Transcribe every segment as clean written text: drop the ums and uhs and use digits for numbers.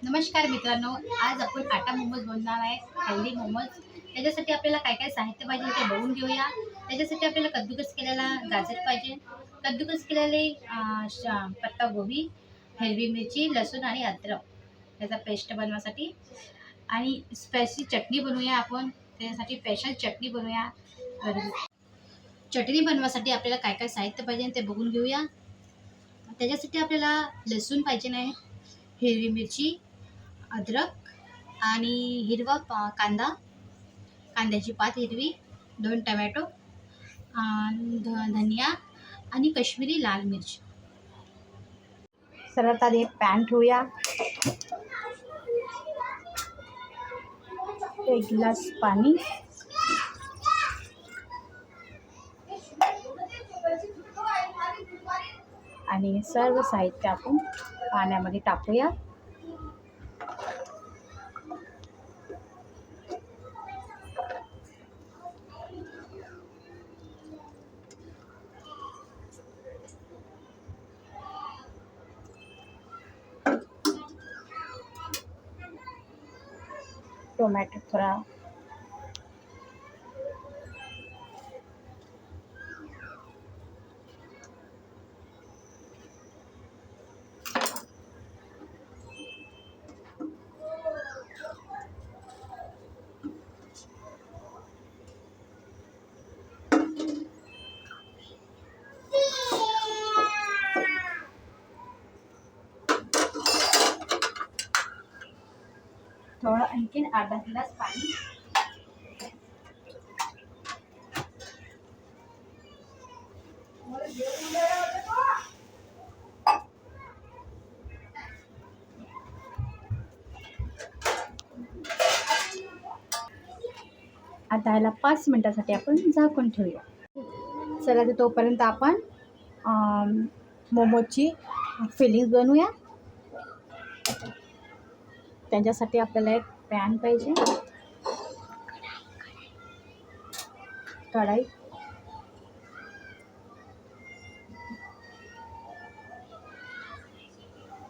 नमस्कार मित्रांनो, आज आपण आटा मोमोज बनवणार आहे, हेल्दी मोमोज। त्याच्यासाठी आपल्याला काय काय साहित्य पाहिजे ते बघून घेऊया। त्याच्यासाठी आपल्याला कद्दूकस केलेला गाजर पाहिजे, कद्दूकस केलेले पत्ता गोबी, हिरवी मिरची, लसूण आणि अद्रक याचा पेस्ट बनवण्यासाठी। आणि स्पायसी चटणी बनवूया आपण, त्याच्यासाठी स्पेशल चटणी बनवूया। चटणी बनवण्यासाठी आपल्याला काय काय साहित्य पाहिजे ते बघून घेऊया। त्याच्यासाठी आपल्याला लसूण पाहिजे नाही, हिरवी मिरची, अद्रक आणि हिरवा कांदा, कांद्याची पात हिरवी, 2 टमॅटो, धनिया आणि काश्मीरी लाल मिर्च। सर्वात आधी एक पॅन ठेवूया, 1 ग्लास पाणी आणि सर्व साहित्य आपण पाण्यामध्ये टाकूया। टोमॅटो थोडा आणखीन अर्धा ग्लास पाणी। आता याला 5 मिनिटासाठी आपण झाकून ठेवूया। चला तर तोपर्यंत आपण मोमोजची फिलिंग बनवूया। त्याच्यासाठी आपल्याला एक पॅन पाहिजे, कढाई,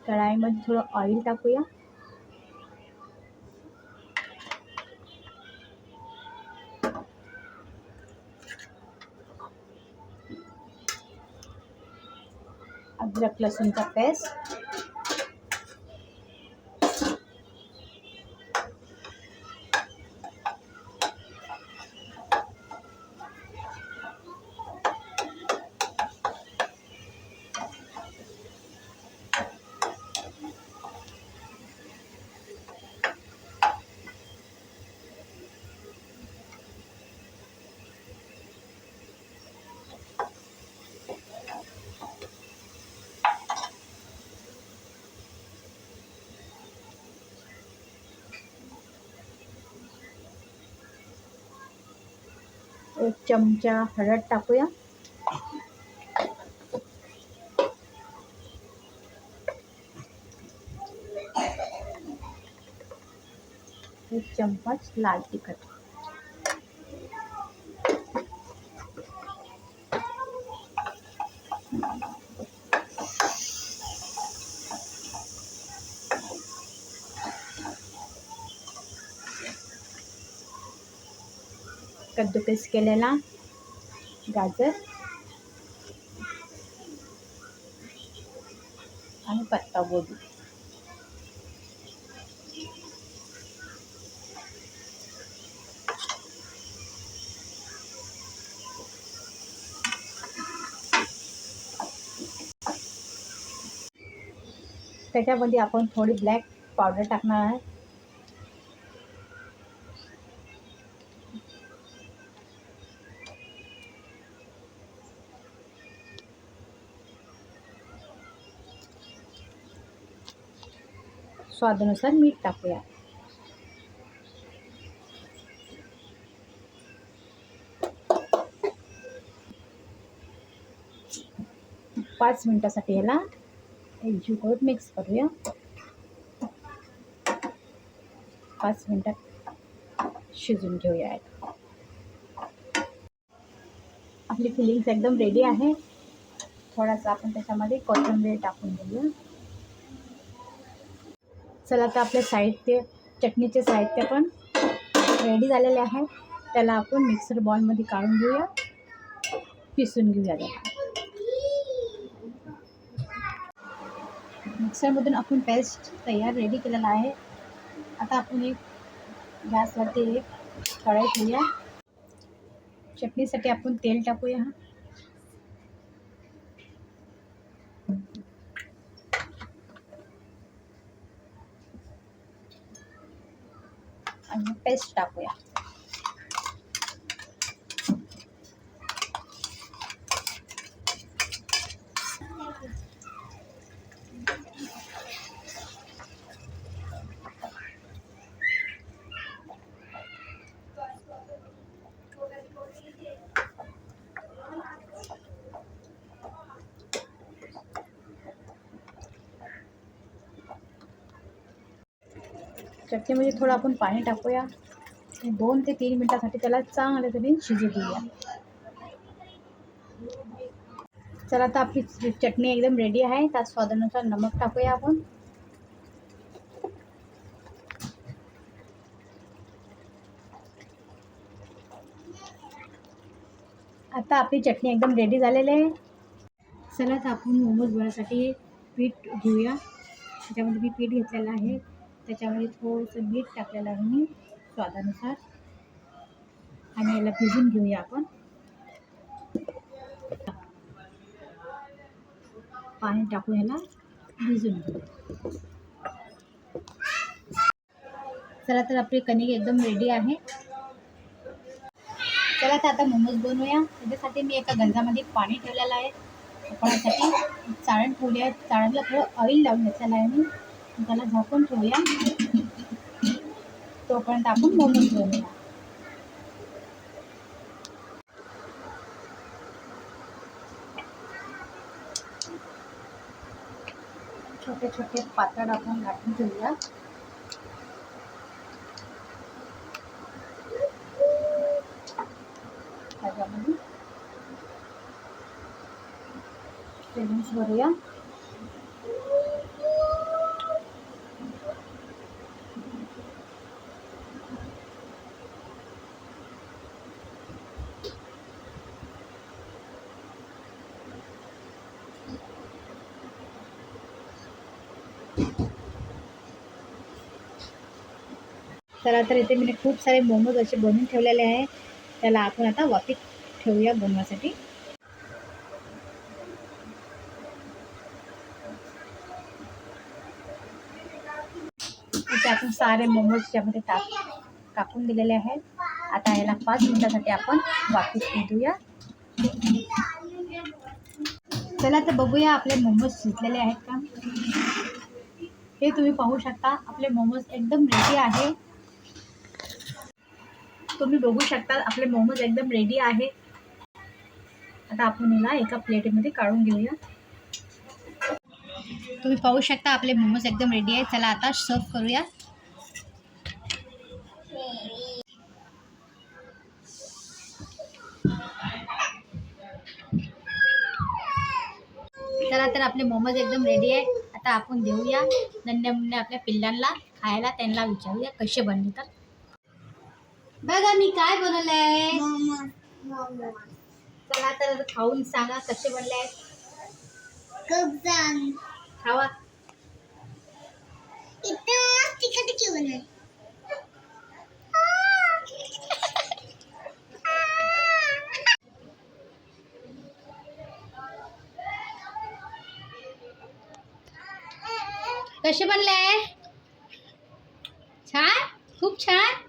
कढाईमध्ये थोडं ऑइल टाकूया। अद्रक लसूणचा पेस्ट, एक चमचा हळद टाकूया, एक चम्मच लाल तिखट, कद्दूकस केलेला गाजर आणि पत्ता गोबी। त्याच्यामध्ये आपण थोडी ब्लॅक पावडर टाकणार आहे। स्वादानुसार मीठ टाकूया। पाच मिनिटासाठी याला एकजीव करून मिक्स करूया। 5 मिनिटात शिजून घेऊया। आपली फिलिंग्स एकदम रेडी आहे। थोडासा आपण त्याच्यामध्ये कोथिंबीर टाकून देऊया। चला आता आपले साहित्य, चटणीचे साहित्य पण रेडी झालेले आहे. त्याला आपण मिक्सर बॉलमध्ये काढून घेऊया, पिसून घेऊया. मिक्सरमधून आपण पेस्ट तयार रेडी केलेला आहे. आता आपण एक गॅसवरती एक कढई ठेवूया. चटणीसाठी आपण तेल टाकूया. आणि पेस्ट टाकूया. चटणीमध्ये थोडं आपण पाणी टाकूया. 2 ते 3 मिनिटासाठी त्याला चांगल्या तरी शिजू देऊया. चला आता आपली चटणी एकदम रेडी आहे. त्यात स्वादानुसार नमक टाकूया आपण. आता आपली चटणी एकदम रेडी झालेली आहे. चला तर आपण मोमोज बनवण्यासाठी पीठ घेऊया. त्याच्यामध्ये मी पीठ घेतलेलं आहे. त्याच्यामध्ये थोडंसं मीठ टाकलेलं आहे मी स्वादानुसार. आणि याला भिजून घेऊया आपण. पाणी टाकून याला भिजून घेऊ. चला तर आपली कणिक एकदम रेडी आहे. चला तर आता मोमोज बनवूया. त्याच्यासाठी मी एका गंजामध्ये पाणी ठेवलेलं आहे. उकळण्यासाठी चाळण ठेवली आहे. चाळणला थोडं ऑइल लावून घेतलेलं आहे मी. त्याला झाकून ठेवूया. तोपर्यंत आपण मोमोज बनवूया. छोटे छोटे पातळ आपण लाटून ठेवूया. त्याच्यामध्ये फिलिंग्स भरूया. चला तर इथे मी खूप सारे मोमोज असे बनवून ठेवलेले आहे. त्याला आपण आता वाफेत ठेवूया बनवासाठी. इथे आपण सारे मोमोज त्यामध्ये टाकून दिलेले आहेत. आता याला 5 मिनिटासाठी आपण वाफेत शिजूया. चला तर बघूया आपले मोमोज शिजलेले आहेत का. हे तुम्ही पाहू शकता. आपले मोमोज एकदम रेडी आहे. तुम्ही बघू शकता आपले मोमोज एकदम रेडी आहे. आता आपण याला एका प्लेटमध्ये काढून घेऊया. तुम्ही पाहू शकता आपले मोमोज एकदम रेडी आहे. चला आता सर्व करूया. चला तर आपले मोमोज एकदम रेडी आहे. आता आपण देऊया नन्हे आपल्या पिल्लांना खायला. त्यांना विचारूया कसे बनले. तर बघा मी काय बनवलं आहे. चला तर खाऊन सांगा कसे बनले आहेत. खूप छान. खावा. इतकं तिखट क्यों आहे. कसे बनले. छान. खूप छान.